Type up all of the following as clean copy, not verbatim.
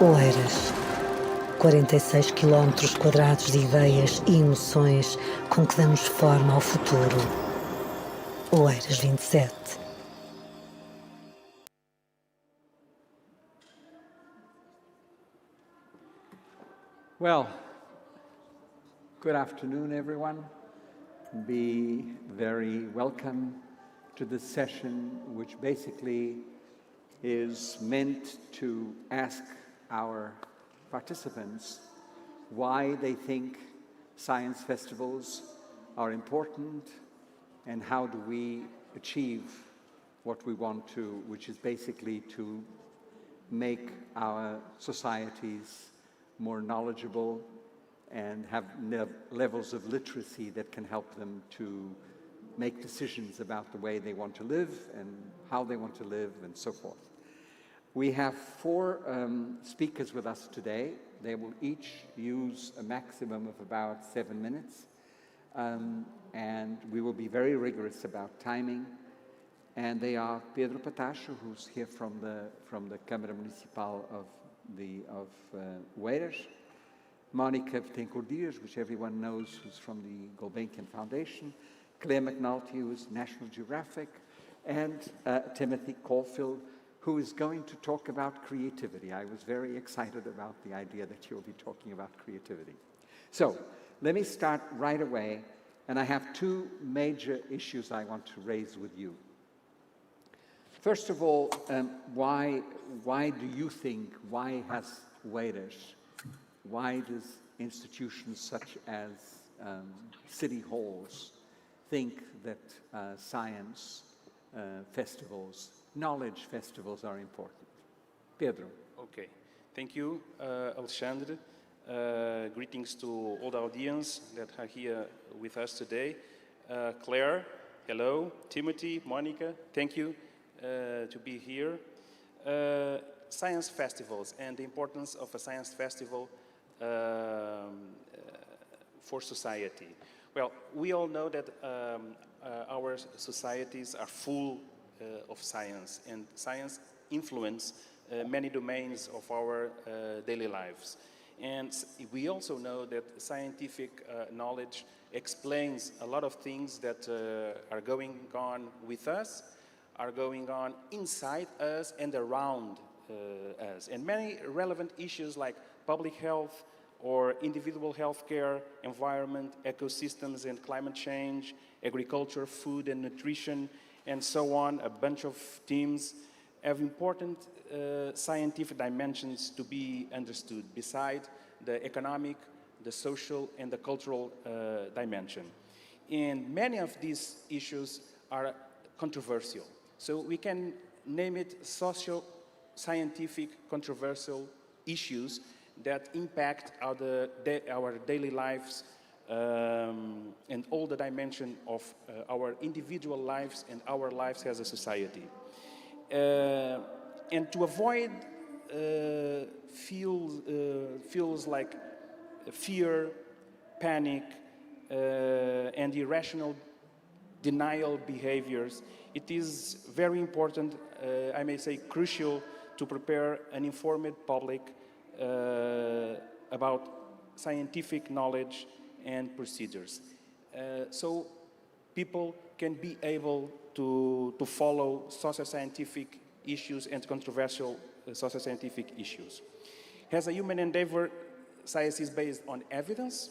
Oeiras. 46 quilómetros quadrados de ideias e emoções com que damos forma ao futuro. Oeiras 27. Well, good afternoon, everyone. Be very welcome to this session, which basically is meant to ask our participants why they think science festivals are important and how do we achieve what we want to, which is basically to make our societies more knowledgeable and have levels of literacy that can help them to make decisions about the way they want to live and how they want to live and so forth. We have four speakers with us today. They will each use a maximum of about 7 minutes. And we will be very rigorous about timing. And they are Pedro Patacho, who's here from the Câmara Municipal of Oeiras, Mónica Bettencourt-Dias, which everyone knows, who's from the Gulbenkian Foundation, McNulty, who's National Geographic, and Timothy Caulfield, who is going to talk about creativity. I was very excited about the idea that you'll be talking about creativity. So, let me start right away, and I have two major issues I want to raise with you. First of all, why do you think, why has Oeiras, why does institutions such as city halls think that science festivals, knowledge festivals are important? Pedro. Okay, thank you, Alexandre. Greetings to all the audience that are here with us today. Claire, hello. Timothy, Monica, thank you to be here. Science festivals and the importance of a science festival for society. Well, we all know that our societies are full of science, and science influences many domains of our daily lives. And we also know that scientific knowledge explains a lot of things that are going on with us, are going on inside us and around us. And many relevant issues like public health or individual health care, environment, ecosystems and climate change, agriculture, food and nutrition, and so on, a bunch of themes have important scientific dimensions to be understood beside the economic, the social, and the cultural dimension. And many of these issues are controversial. So we can name it socio-scientific controversial issues that impact our daily lives and all the dimension of our individual lives and our lives as a society. And to avoid feels like fear, panic, and irrational denial behaviors, it is very important, I may say crucial, to prepare an informed public about scientific knowledge and procedures. So people can be able to follow socio-scientific issues and controversial socio-scientific issues. As a human endeavor, science is based on evidence,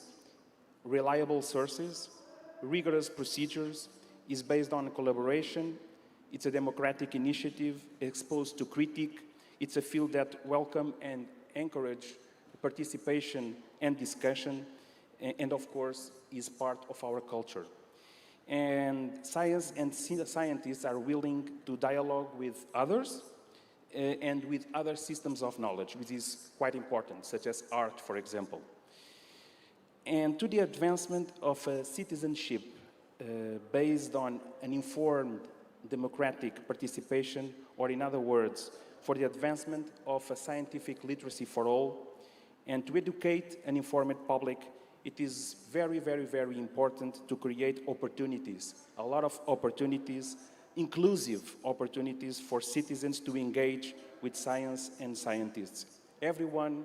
reliable sources, rigorous procedures, is based on collaboration, it's a democratic initiative exposed to critique, it's a field that welcomes and encourages participation and discussion, and of course is part of our culture. And science and scientists are willing to dialogue with others and with other systems of knowledge, which is quite important, such as art, for example. And to the advancement of a citizenship based on an informed democratic participation, or in other words, for the advancement of a scientific literacy for all, and to educate an informed public, it is very, very, very important to create opportunities, a lot of opportunities, inclusive opportunities for citizens to engage with science and scientists. everyone,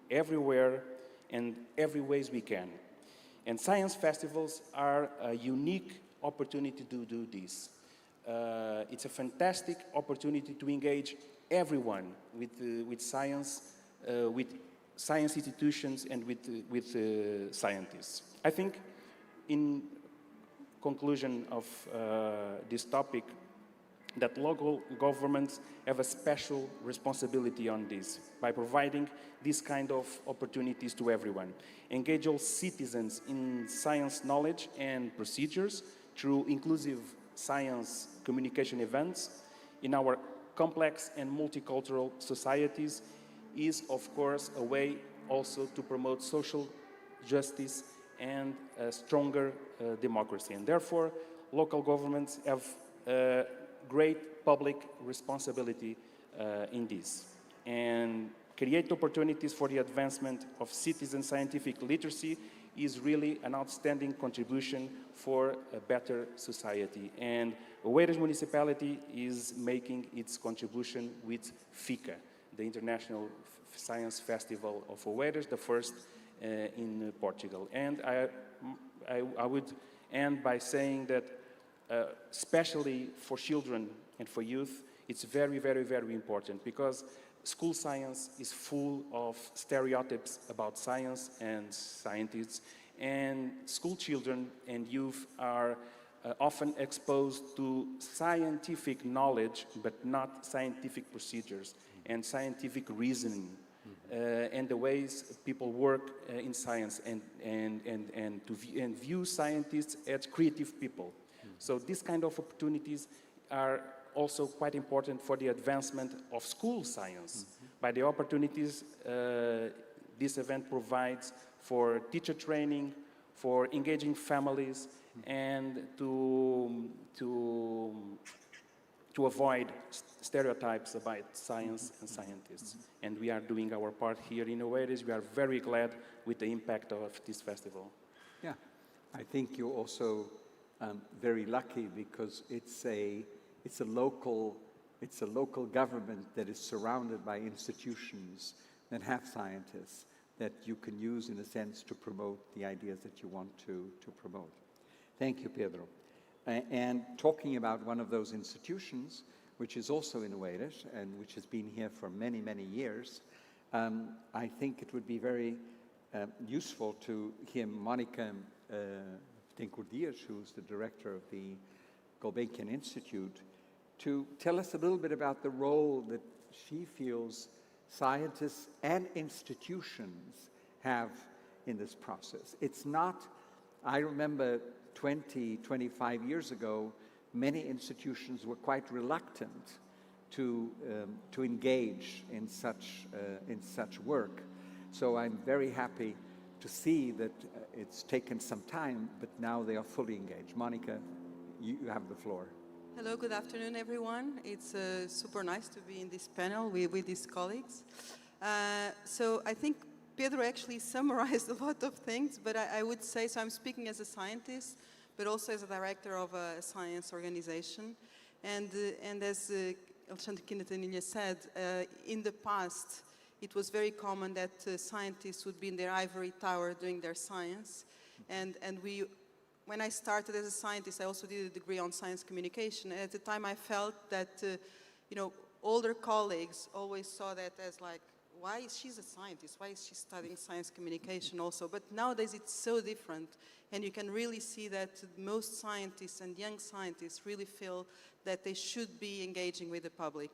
everywhere, and every ways we can. And science festivals are a unique opportunity to do this. It's a fantastic opportunity to engage everyone with science institutions and with scientists. I think in conclusion of this topic, that local governments have a special responsibility on this by providing these kind of opportunities to everyone. Engage all citizens in science knowledge and procedures through inclusive science communication events in our complex and multicultural societies is, of course, a way also to promote social justice and a stronger democracy. And therefore, local governments have great public responsibility in this. And create opportunities for the advancement of citizen scientific literacy is really an outstanding contribution for a better society. And Oeiras municipality is making its contribution with FIC.A, the International Science Festival of Oeiras, the first in Portugal. And I would end by saying that especially for children and for youth, it's very, very, very important because school science is full of stereotypes about science and scientists, and school children and youth are often exposed to scientific knowledge, but not scientific procedures and scientific reasoning and the ways people work in science and view scientists as creative people. So these kind of opportunities are also quite important for the advancement of school science by the opportunities this event provides for teacher training, for engaging families, and to avoid stereotypes about science and scientists. And we are doing our part here in Oeiras. We are very glad with the impact of this festival. Yeah, I think you're also very lucky because it's a local government that is surrounded by institutions that have scientists that you can use in a sense to promote the ideas that you want to promote. Thank you, Pedro. And talking about one of those institutions, which is also in Oeiras and which has been here for many, many years, I think it would be very useful to hear Mónica Bettencourt-Dias, who's the director of the Gulbenkian Institute, to tell us a little bit about the role that she feels scientists and institutions have in this process. It's not, I remember 20, 25 years ago, many institutions were quite reluctant to engage in such work. So I'm very happy to see that it's taken some time, but now they are fully engaged. Mónica, you have the floor. Hello, good afternoon, everyone. It's super nice to be in this panel with these colleagues. So I think Pedro actually summarized a lot of things, but I would say, so I'm speaking as a scientist, but also as a director of a science organization. And as Alexandre Quintanilha said, in the past, it was very common that scientists would be in their ivory tower doing their science. And when I started as a scientist, I also did a degree on science communication. And at the time, I felt that, older colleagues always saw that as like, why is she a scientist? Why is she studying science communication also? But nowadays, it's so different. And you can really see that most scientists and young scientists really feel that they should be engaging with the public.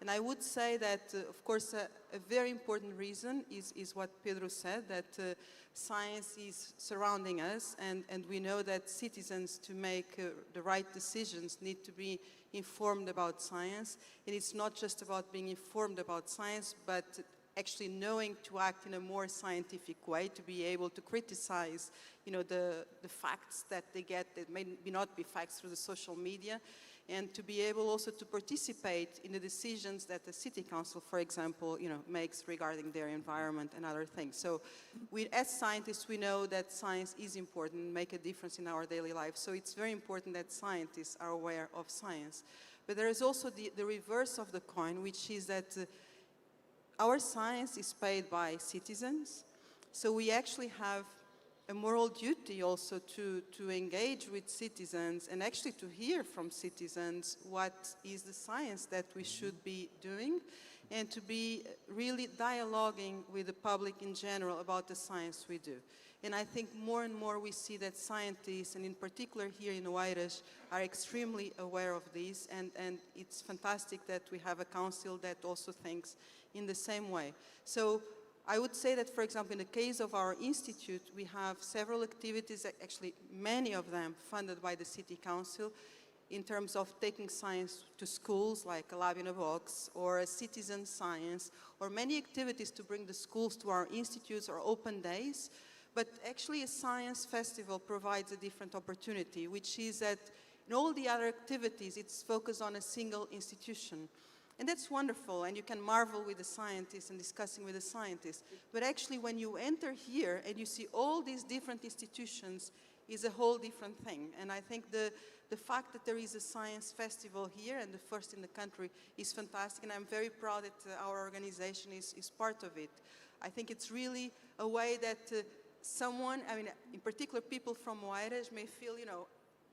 And I would say that, of course, a very important reason is what Pedro said, that science is surrounding us, and we know that citizens, to make the right decisions, need to be informed about science. And it's not just about being informed about science, but actually knowing to act in a more scientific way, to be able to criticize, the facts that they get that may not be facts through the social media, and to be able also to participate in the decisions that the city council, for example, makes regarding their environment and other things. So as scientists, we know that science is important, make a difference in our daily life. So it's very important that scientists are aware of science. But there is also the reverse of the coin, which is that our science is paid by citizens, so we actually have a moral duty also to engage with citizens and actually to hear from citizens what is the science that we should be doing, and to be really dialoguing with the public in general about the science we do. And I think more and more we see that scientists, and in particular here in Oeiras, are extremely aware of this, and it's fantastic that we have a council that also thinks in the same way. So I would say that, for example, in the case of our institute, we have several activities, actually many of them funded by the City Council, in terms of taking science to schools, like a lab in a box, or a citizen science, or many activities to bring the schools to our institutes or open days. But actually a science festival provides a different opportunity, which is that in all the other activities, it's focused on a single institution. And that's wonderful, and you can marvel with the scientists and discussing with the scientists. But actually, when you enter here and you see all these different institutions, is a whole different thing. And I think the fact that there is a science festival here, and the first in the country, is fantastic, and I'm very proud that our organization is part of it. I think it's really a way that someone, I mean, in particular people from Oeiras may feel, you know,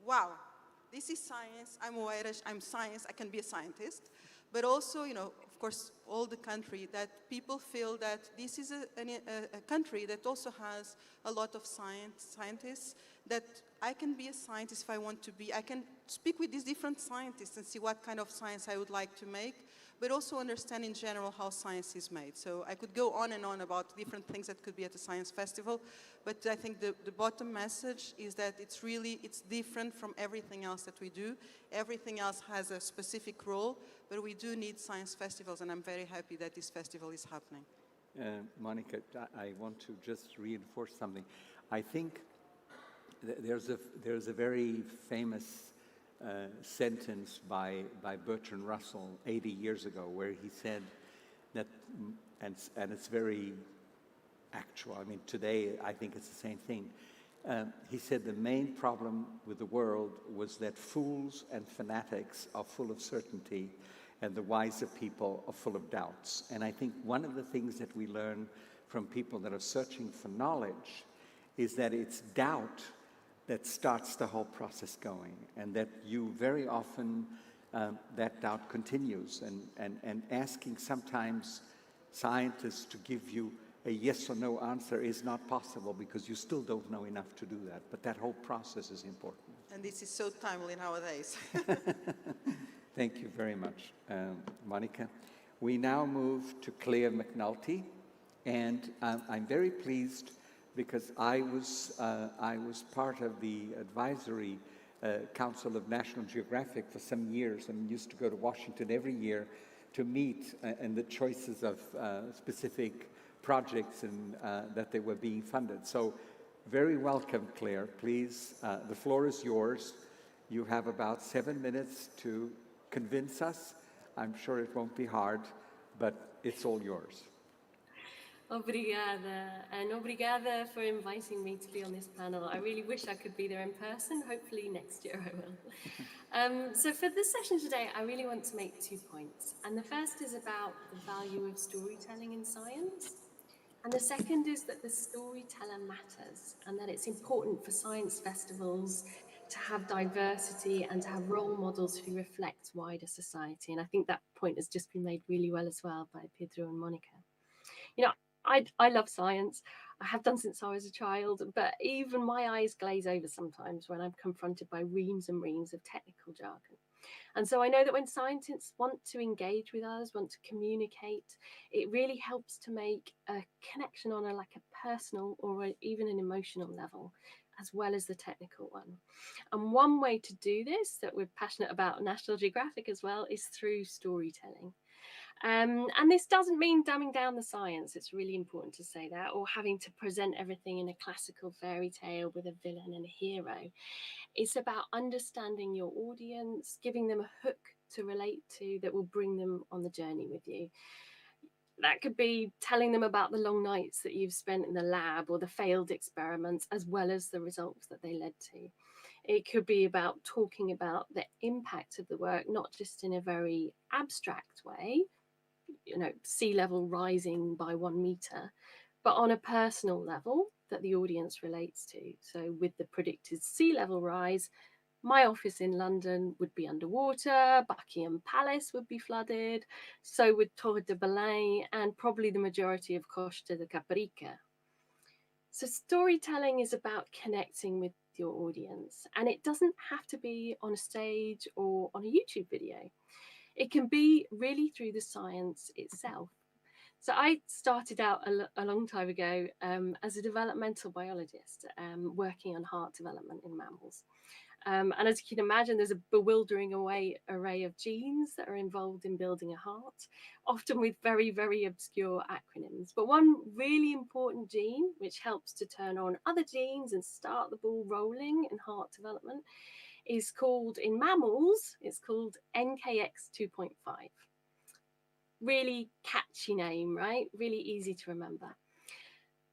wow, this is science, I'm Oeiras, I'm science, I can be a scientist. But also, you know, of course, all the country, that people feel that this is a country that also has a lot of scientists, that I can be a scientist if I want to be. I can speak with these different scientists and see what kind of science I would like to make, but also understand in general how science is made. So I could go on and on about different things that could be at a science festival, but I think the bottom message is that it's different from everything else that we do. Everything else has a specific role, but we do need science festivals, and I'm very happy that this festival is happening. Mónica, I want to just reinforce something. I think there's a very famous sentence by Bertrand Russell 80 years ago, where he said that, and it's very actual, I mean, today I think it's the same thing. He said the main problem with the world was that fools and fanatics are full of certainty, and the wiser people are full of doubts. And I think one of the things that we learn from people that are searching for knowledge is that it's doubt that starts the whole process going, and that you very often, that doubt continues, and asking sometimes scientists to give you a yes or no answer is not possible, because you still don't know enough to do that, but that whole process is important. And this is so timely nowadays. Thank you very much, Mónica. We now move to Claire McNulty, and I'm very pleased because I was part of the advisory council of National Geographic for some years, and used to go to Washington every year to meet and the choices of specific projects and that they were being funded. So very welcome, Claire. Please, the floor is yours. You have about 7 minutes to convince us. I'm sure it won't be hard, but it's all yours. Obrigada, and obrigada for inviting me to be on this panel. I really wish I could be there in person. Hopefully next year I will. So for this session today, I really want to make 2 points. And the first is about the value of storytelling in science. And the second is that the storyteller matters, and that it's important for science festivals to have diversity and to have role models who reflect wider society. And I think that point has just been made really well as well by Pedro and Mónica. You know, I love science. I have done since I was a child, but even my eyes glaze over sometimes when I'm confronted by reams and reams of technical jargon. And so I know that when scientists want to engage with us, want to communicate, it really helps to make a connection on a personal or even an emotional level, as well as the technical one. And one way to do this that we're passionate about National Geographic as well is through storytelling. And this doesn't mean dumbing down the science, it's really important to say that, or having to present everything in a classical fairy tale with a villain and a hero. It's about understanding your audience, giving them a hook to relate to that will bring them on the journey with you. That could be telling them about the long nights that you've spent in the lab or the failed experiments, as well as the results that they led to. It could be about talking about the impact of the work, not just in a very abstract way. sea level rising by 1 meter, but on a personal level that the audience relates to. So with the predicted sea level rise, my office in London would be underwater, Buckingham Palace would be flooded, so would Torre de Belém, and probably the majority of Costa de Caparica. So storytelling is about connecting with your audience, and it doesn't have to be on a stage or on a YouTube video. It can be really through the science itself. So I started out a long time ago as a developmental biologist, working on heart development in mammals. And as you can imagine, there's a bewildering array of genes that are involved in building a heart, often with very, very obscure acronyms. But one really important gene, which helps to turn on other genes and start the ball rolling in heart development, is called, in mammals, it's called NKX 2.5. Really catchy name, right? Really easy to remember.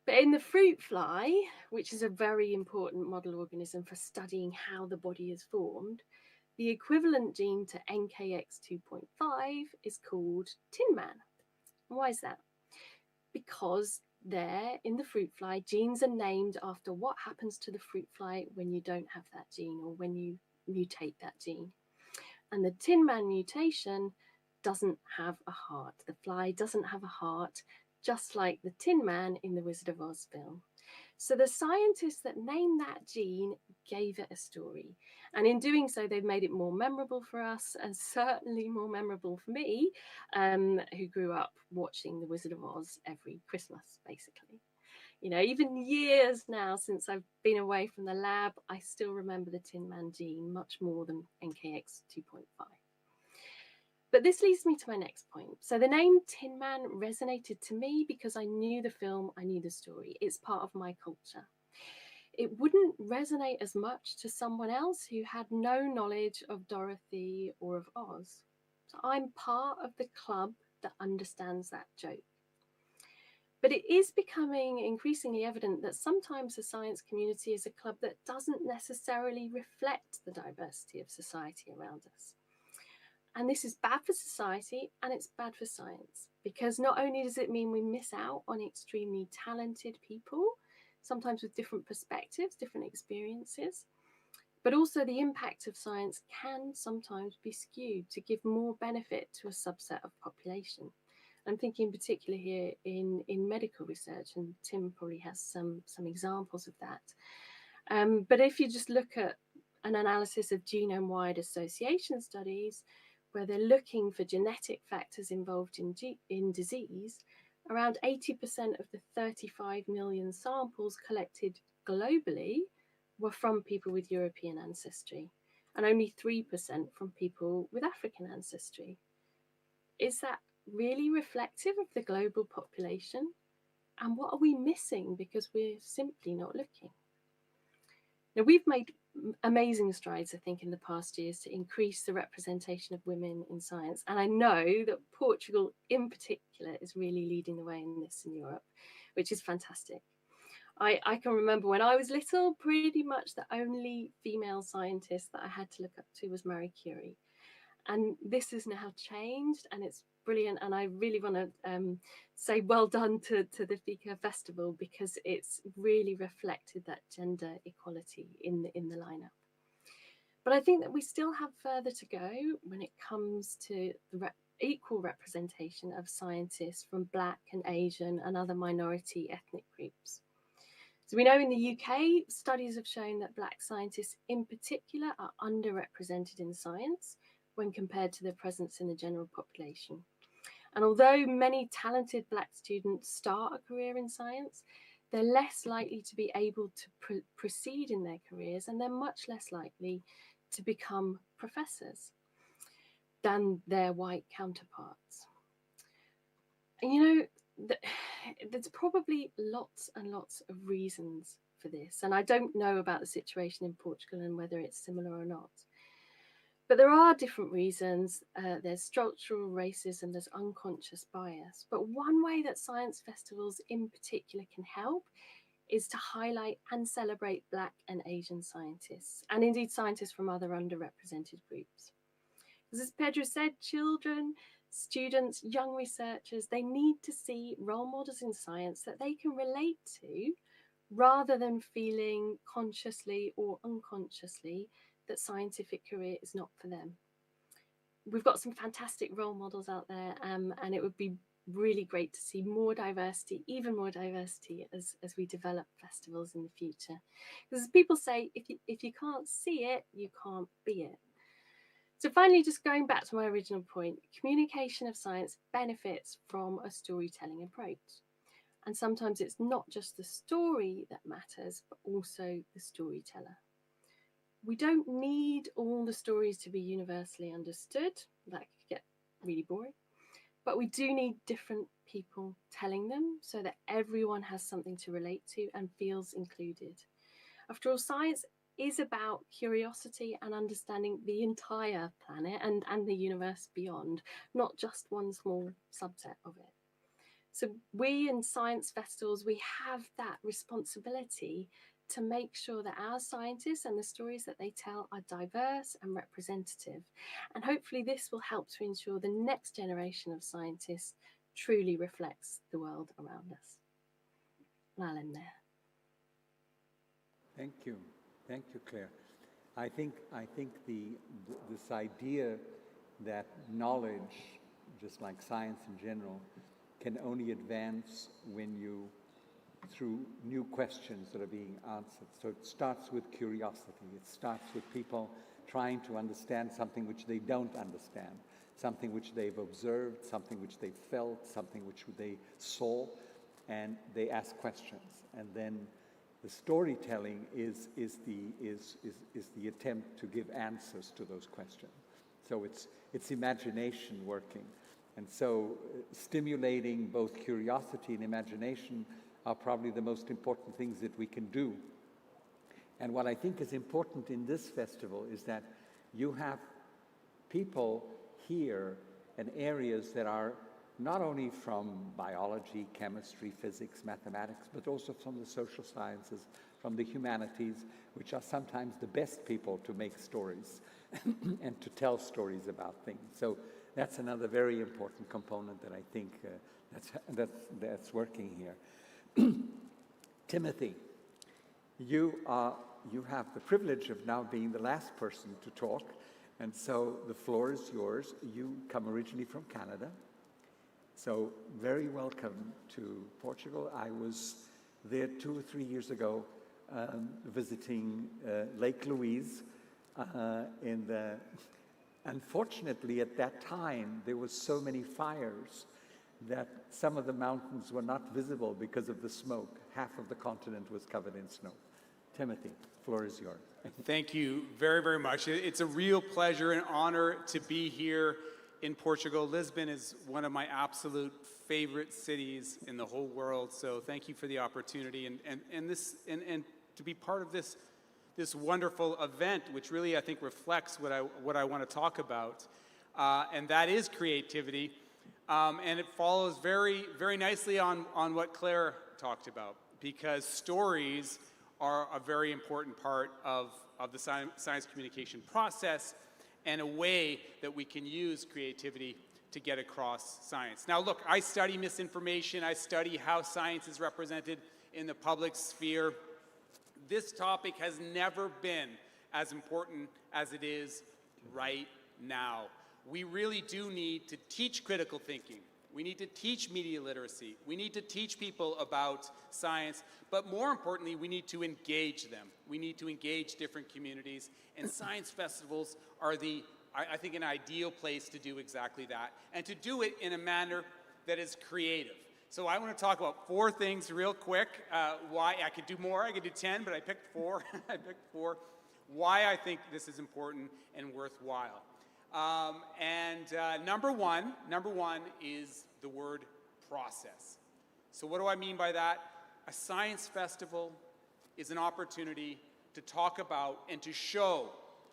But in the fruit fly, which is a very important model organism for studying how the body is formed, the equivalent gene to NKX 2.5 is called Tin Man. And why is that? Because there in the fruit fly, genes are named after what happens to the fruit fly when you don't have that gene or when you mutate that gene. And the Tin Man mutation doesn't have a heart. The fly doesn't have a heart, just like the Tin Man in the Wizard of Oz film. So the scientists that named that gene gave it a story. And in doing so, they've made it more memorable for us, and certainly more memorable for me, who grew up watching the Wizard of Oz every Christmas, basically. Even years now since I've been away from the lab, I still remember the Tin Man gene much more than NKX 2.5. But this leads me to my next point. So the name Tin Man resonated to me because I knew the film, I knew the story. It's part of my culture. It wouldn't resonate as much to someone else who had no knowledge of Dorothy or of Oz. So I'm part of the club that understands that joke. But it is becoming increasingly evident that sometimes the science community is a club that doesn't necessarily reflect the diversity of society around us. And this is bad for society and it's bad for science, because not only does it mean we miss out on extremely talented people, sometimes with different perspectives, different experiences, but also the impact of science can sometimes be skewed to give more benefit to a subset of population. I'm thinking particularly here in medical research, and Tim probably has some examples of that. But if you just look at an analysis of genome-wide association studies, where they're looking for genetic factors involved in disease, around 80% of the 35 million samples collected globally were from people with European ancestry, and only 3% from people with African ancestry. Is that really reflective of the global population? And what are we missing because we're simply not looking? Now, we've made amazing strides, I think, in the past years to increase the representation of women in science. And I know that Portugal in particular is really leading the way in this in Europe, which is fantastic. I can remember when I was little, pretty much the only female scientist that I had to look up to was Marie Curie. And this has now changed, and it's brilliant. And I really want to say well done to the FIC.A festival, because it's really reflected that gender equality in the lineup. But I think that we still have further to go when it comes to the equal representation of scientists from Black and Asian and other minority ethnic groups. So we know in the UK, studies have shown that Black scientists in particular are underrepresented in science when compared to their presence in the general population. And although many talented Black students start a career in science, they're less likely to be able to proceed in their careers, and they're much less likely to become professors than their white counterparts. And there's probably lots and lots of reasons for this, and I don't know about the situation in Portugal and whether it's similar or not. But there are different reasons. There's structural racism, there's unconscious bias. But one way that science festivals in particular can help is to highlight and celebrate Black and Asian scientists, and indeed scientists from other underrepresented groups. Because as Pedro said, children Students, young researchers, they need to see role models in science that they can relate to, rather than feeling consciously or unconsciously that scientific career is not for them. We've got some fantastic role models out there, and it would be really great to see more diversity, even more diversity, as we develop festivals in the future. Because as people say, if you can't see it, you can't be it. So finally, just going back to my original point, communication of science benefits from a storytelling approach. And sometimes it's not just the story that matters, but also the storyteller. We don't need all the stories to be universally understood. That could get really boring. But we do need different people telling them so that everyone has something to relate to and feels included. After all, science is about curiosity and understanding the entire planet and the universe beyond, not just one small subset of it. So we in science festivals, we have that responsibility to make sure that our scientists and the stories that they tell are diverse and representative. And hopefully this will help to ensure the next generation of scientists truly reflects the world around us. And I'll end there. Thank you. Thank you, Claire. I think this idea that knowledge, just like science in general, can only advance when you, through new questions that are being answered. So it starts with curiosity. It starts with people trying to understand something which they don't understand, something which they've observed, something which they felt, something which they saw, and they ask questions. And then the storytelling is the attempt to give answers to those questions. So it's imagination working. And so stimulating both curiosity and imagination are probably the most important things that we can do. And what I think is important in this festival is that you have people here in areas that are not only from biology, chemistry, physics, mathematics, but also from the social sciences, from the humanities, which are sometimes the best people to make stories and to tell stories about things. So that's another very important component that I think that's working here. Timothy, you have the privilege of now being the last person to talk, and so the floor is yours. You come originally from Canada. So very welcome to Portugal. I was there 2 or 3 years ago visiting Lake Louise. Unfortunately, at that time, there were so many fires that some of the mountains were not visible because of the smoke. Half of the continent was covered in snow. Timothy, the floor is yours. Thank you very, very much. It's a real pleasure and honor to be here in Portugal. Lisbon is one of my absolute favorite cities in the whole world. So thank you for the opportunity and to be part of this wonderful event, which really I think reflects what I want to talk about, and that is creativity. And it follows very, very nicely on what Claire talked about, because stories are a very important part of the science communication process, and a way that we can use creativity to get across science. Now look, I study misinformation, I study how science is represented in the public sphere. This topic has never been as important as it is right now. We really do need to teach critical thinking. We need to teach media literacy. We need to teach people about science, but more importantly, we need to engage them. We need to engage different communities, and science festivals are I think, an ideal place to do exactly that, and to do it in a manner that is creative. So I want to talk about 4 things real quick. Why I could do more, I could do 10, but I picked 4. I picked 4. Why I think this is important and worthwhile. Number one is the word process. So what do I mean by that? A science festival is an opportunity to talk about and to show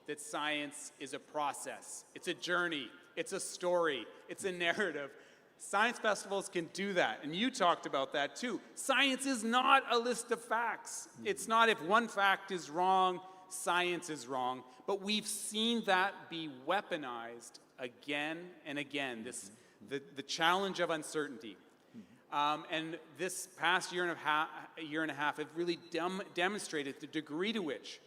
that science is a process. It's a journey, it's a story, it's a narrative. Science festivals can do that, and you talked about that too. Science is not a list of facts. It's not if one fact is wrong, science is wrong, but we've seen that be weaponized again and again. the challenge of uncertainty. And this past year and a half have really demonstrated the degree to which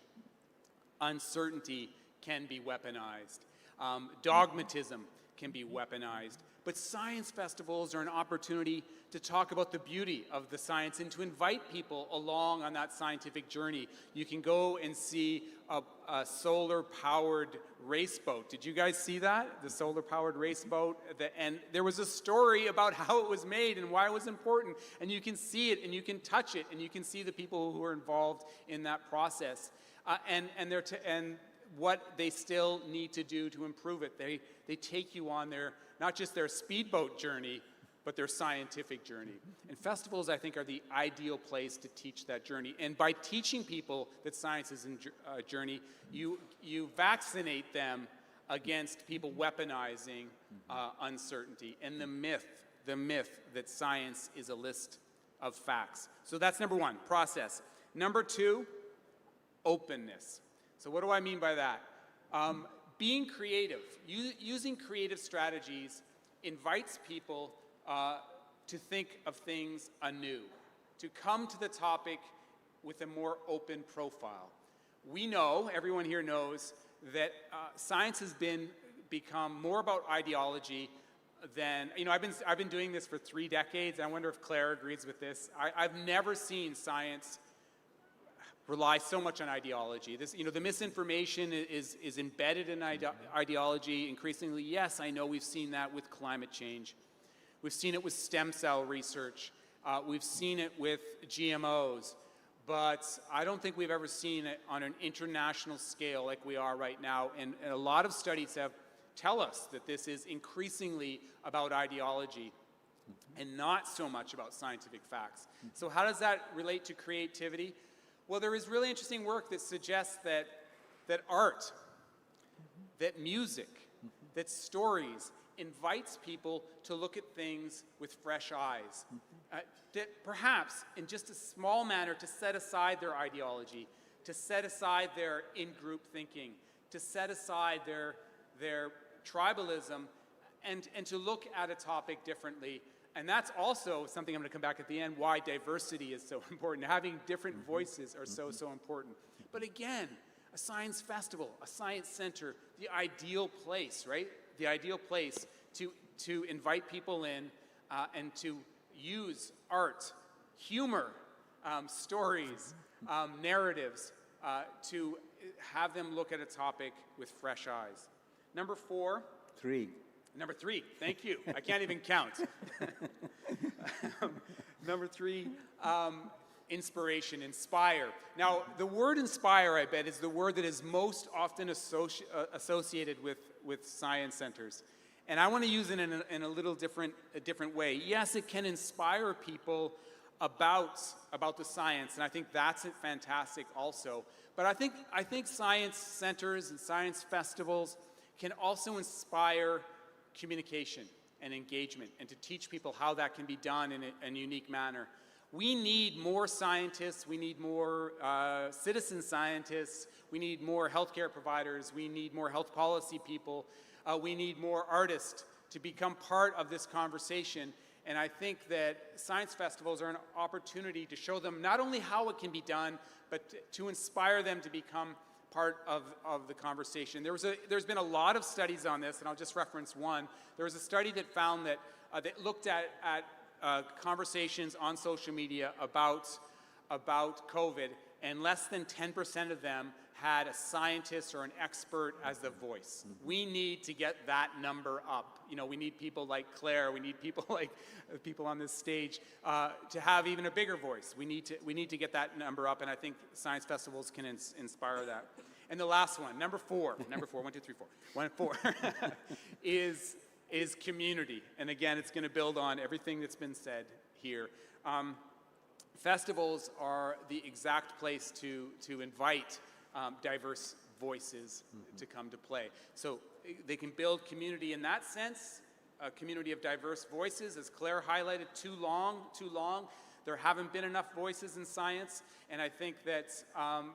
uncertainty can be weaponized. Dogmatism can be weaponized. But science festivals are an opportunity to talk about the beauty of the science and to invite people along on that scientific journey. You can go and see a solar-powered race boat. Did you guys see that? The solar-powered race boat? And there was a story about how it was made and why it was important. And you can see it and you can touch it and you can see the people who are involved in that process. And what they still need to do to improve it. They take you on not just their speedboat journey, but their scientific journey. And festivals, I think, are the ideal place to teach that journey. And by teaching people that science is a journey, you vaccinate them against people weaponizing uncertainty and the myth that science is a list of facts. So that's number one, process. Number two, openness. So what do I mean by that? Being creative, using creative strategies invites people to think of things anew, to come to the topic with a more open profile. We know, everyone here knows, that science has become more about ideology than, I've been doing this for 3 decades. I wonder if Claire agrees with this. I've never seen science rely so much on ideology. The misinformation is embedded in ideology increasingly. Yes, I know we've seen that with climate change. We've seen it with stem cell research. We've seen it with GMOs. But I don't think we've ever seen it on an international scale like we are right now. And a lot of studies tell us that this is increasingly about ideology and not so much about scientific facts. So how does that relate to creativity? Well, there is really interesting work that suggests that art, that music, that stories invites people to look at things with fresh eyes. That perhaps, in just a small manner, to set aside their ideology, to set aside their in-group thinking, to set aside their tribalism, and to look at a topic differently. And that's also something I'm going to come back at the end, why diversity is so important. Having different voices are so important. But again, a science festival, a science center, the ideal place, right? The ideal place to invite people in and to use art, humor, stories, narratives, to have them look at a topic with fresh eyes. Number three, thank you. I can't even count. Number 3, inspiration, inspire. Now, the word inspire, I bet, is the word that is most often associated with science centers. And I want to use it in a little different way. Yes, it can inspire people about the science, and I think that's fantastic also. But I think science centers and science festivals can also inspire communication and engagement, and to teach people how that can be done in a unique manner. We need more scientists, we need more citizen scientists, we need more healthcare providers, we need more health policy people, we need more artists to become part of this conversation. And I think that science festivals are an opportunity to show them not only how it can be done, but to inspire them to become part of the conversation. There's been a lot of studies on this, and I'll just reference one. There was a study that found that looked at conversations on social media about COVID, and less than 10% of them had a scientist or an expert as the voice. We need to get that number up. We need people like Claire, we need people like people on this stage to have even a bigger voice. We need to get that number up, and I think science festivals can inspire that. And the last one, number 4, 1, 2, 3, 4, is community. And again, it's going to build on everything that's been said here. Festivals are the exact place to invite diverse voices to come to play. So they can build community in that sense, a community of diverse voices. As Claire highlighted, too long, There haven't been enough voices in science, and I think that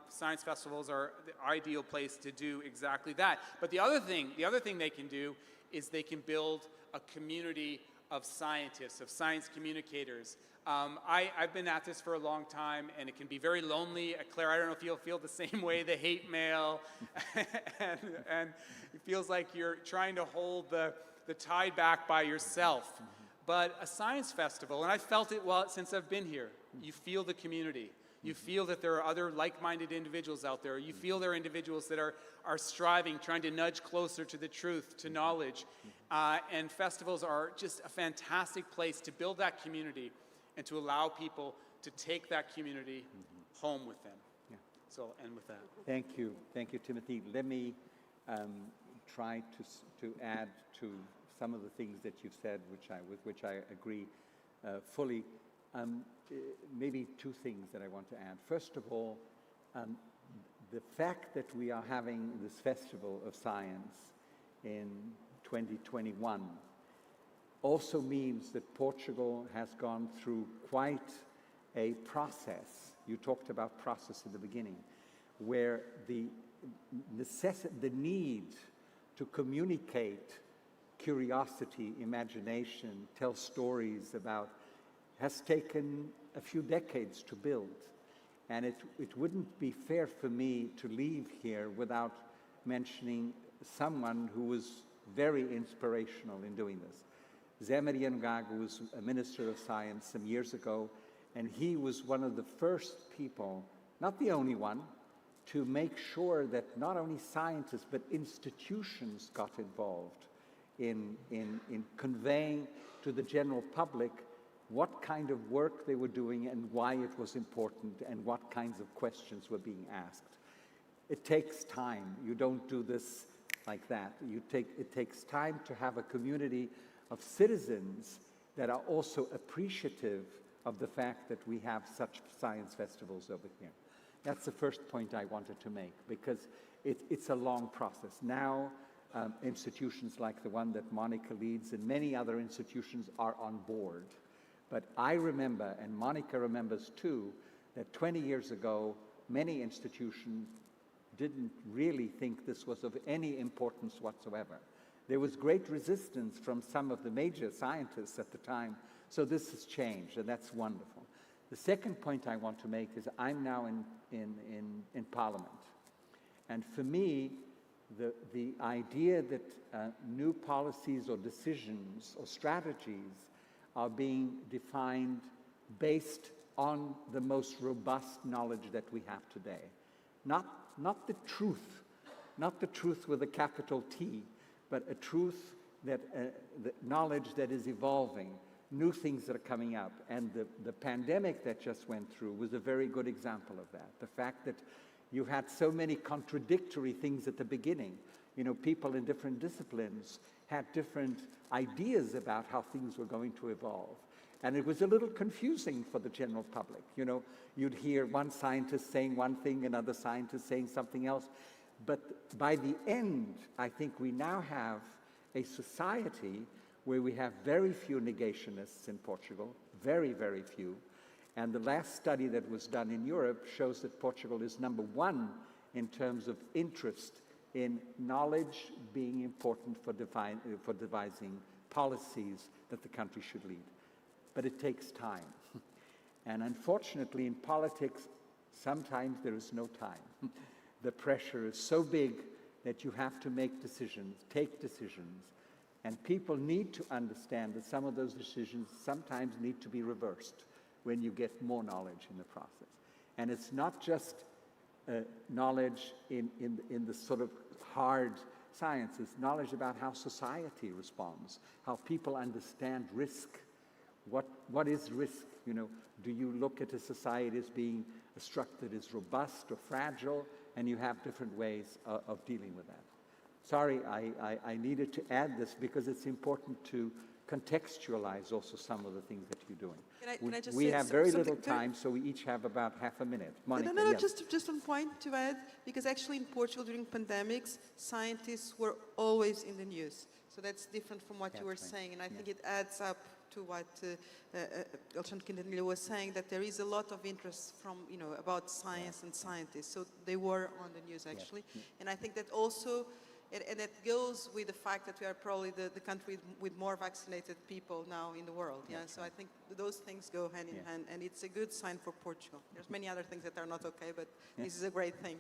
science festivals are the ideal place to do exactly that. But the other thing they can do is they can build a community of scientists, of science communicators. I've been at this for a long time, and it can be very lonely. Claire, I don't know if you'll feel the same way, the hate mail, and it feels like you're trying to hold the tide back by yourself. But a science festival, and I've felt it since I've been here, you feel the community. You feel that there are other like-minded individuals out there. You feel there are individuals that are striving, trying to nudge closer to the truth, to knowledge. And festivals are just a fantastic place to build that community and to allow people to take that community home with them. Yeah. So I'll end with that. Thank you, Timothy. Let me try to add to some of the things that you've said, with which I agree fully. Maybe two things that I want to add. First of all, the fact that we are having this Festival of Science in 2021 also means that Portugal has gone through quite a process. You talked about process in the beginning, where the need to communicate curiosity, imagination, tell stories about, has taken a few decades to build. And it wouldn't be fair for me to leave here without mentioning someone who was very inspirational in doing this. Zé Maria Ngago was a minister of science some years ago, and he was one of the first people, not the only one, to make sure that not only scientists but institutions got involved in conveying to the general public what kind of work they were doing and why it was important and what kinds of questions were being asked. It takes time. You don't do this like that. It takes time to have a community of citizens that are also appreciative of the fact that we have such science festivals over here. That's the first point I wanted to make, because it's a long process. Now, institutions like the one that Mónica leads and many other institutions are on board. But I remember, and Mónica remembers too, that 20 years ago, many institutions didn't really think this was of any importance whatsoever. There was great resistance from some of the major scientists at the time, so this has changed, and that's wonderful. The second point I want to make is I'm now in Parliament. And for me, the idea that new policies or decisions or strategies are being defined based on the most robust knowledge that we have today. Not the truth, not the truth with a capital T, but a truth that, the knowledge that is evolving, new things that are coming up. And the pandemic that just went through was a very good example of that. The fact that you had so many contradictory things at the beginning. You know, people in different disciplines had different ideas about how things were going to evolve. And it was a little confusing for the general public. You know, you'd hear one scientist saying one thing, another scientist saying something else. But by the end, I think we now have a society where we have very few negationists in Portugal, very, very few. And the last study that was done in Europe shows that Portugal is number one in terms of interest in knowledge being important for devising policies that the country should lead. But it takes time. And unfortunately, in politics, sometimes there is no time. The pressure is so big that you have to make decisions, take decisions, and people need to understand that some of those decisions sometimes need to be reversed when you get more knowledge in the process. And it's not just knowledge in the sort of hard sciences, knowledge about how society responds, how people understand risk. What is risk? You know, do you look at a society as being a structure that is robust or fragile, and you have different ways of dealing with that. Sorry, I needed to add this because it's important to contextualize also some of the things that you're doing. Can I just we say have very little something time, so we each have about half a minute. Mónica, no, yes. just one point to add, because actually in Portugal during pandemics, scientists were always in the news. So that's different from what you were saying, and I think it adds up to what Alexandre Quintanilha was saying, that there is a lot of interest from, about science and scientists. So they were on the news, actually. And I think that also, and that goes with the fact that we are probably the country with more vaccinated people now in the world. Yeah. So I think those things go hand in hand, and it's a good sign for Portugal. There's many other things that are not okay, but this is a great thing.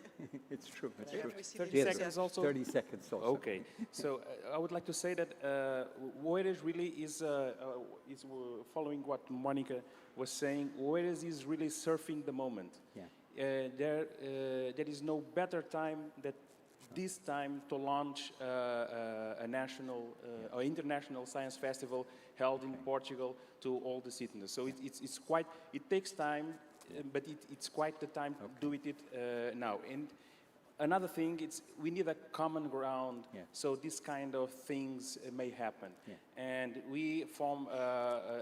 It's true. It's Yeah, true. we see 30 this- seconds yeah. also. 30 seconds also. Okay, so I would like to say that Oeiras really is following what Mónica was saying. Oeiras is really surfing the moment. Yeah. There is no better time than this time to launch a national or international science festival held in Portugal to all the citizens. So it's quite, it takes time, but it's quite the time to do it now. And another thing, we need a common ground, so this kind of things may happen. And we form,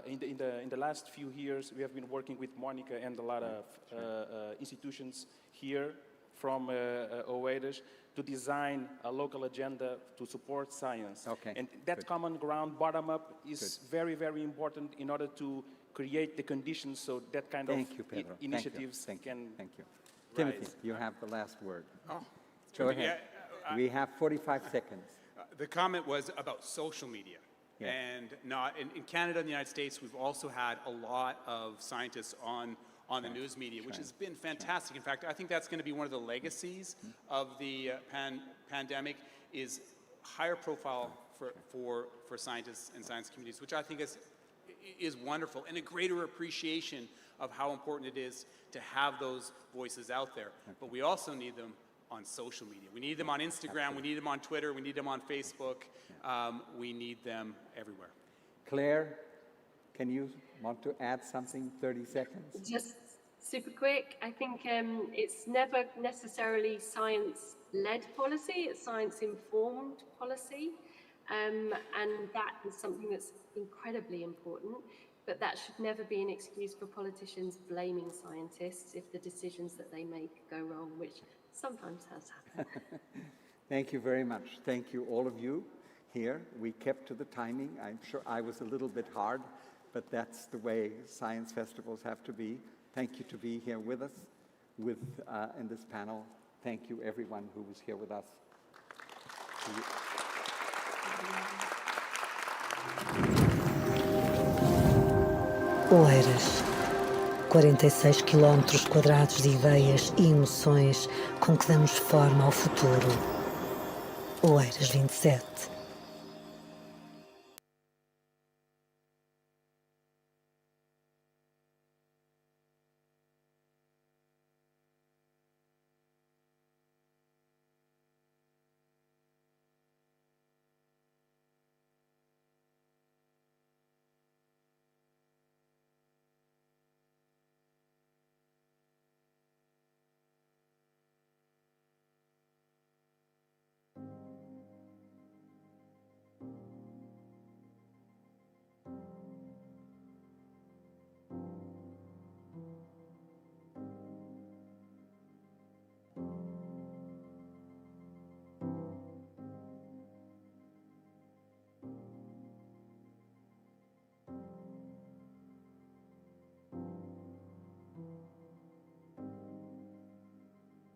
in the last few years, we have been working with Mónica and a lot of institutions here from Oeiras to design a local agenda to support science. Okay, And that common ground, bottom up, is very, very important in order to create the conditions so that kind Thank of you, Pedro. initiatives Thank you. can Thank you. rise. Timothy, you have the last word. Oh, Go ahead. yeah, We have 45 seconds. The comment was about social media. Yeah. And not in Canada and the United States, we've also had a lot of scientists on the news media, which has been fantastic. In fact, I think that's going to be one of the legacies of the pandemic is higher profile for scientists and science communities, which I think is wonderful, and a greater appreciation of how important it is to have those voices out there. But we also need them on social media. We need them on Instagram, we need them on Twitter, we need them on Facebook, we need them everywhere. Claire, can you want to add something? 30 seconds. Just super quick, I think it's never necessarily science-led policy, it's science-informed policy. And that is something that's incredibly important, but that should never be an excuse for politicians blaming scientists if the decisions that they make go wrong, which sometimes has happened. Thank you very much. Thank you, all of you here. We kept to the timing. I'm sure I was a little bit hard, but that's the way science festivals have to be. Thank you to be here with us in this panel. Thank you, everyone who was here with us. Oeiras. 46 quilómetros quadrados de ideias e emoções com que damos forma ao futuro. Oeiras 27.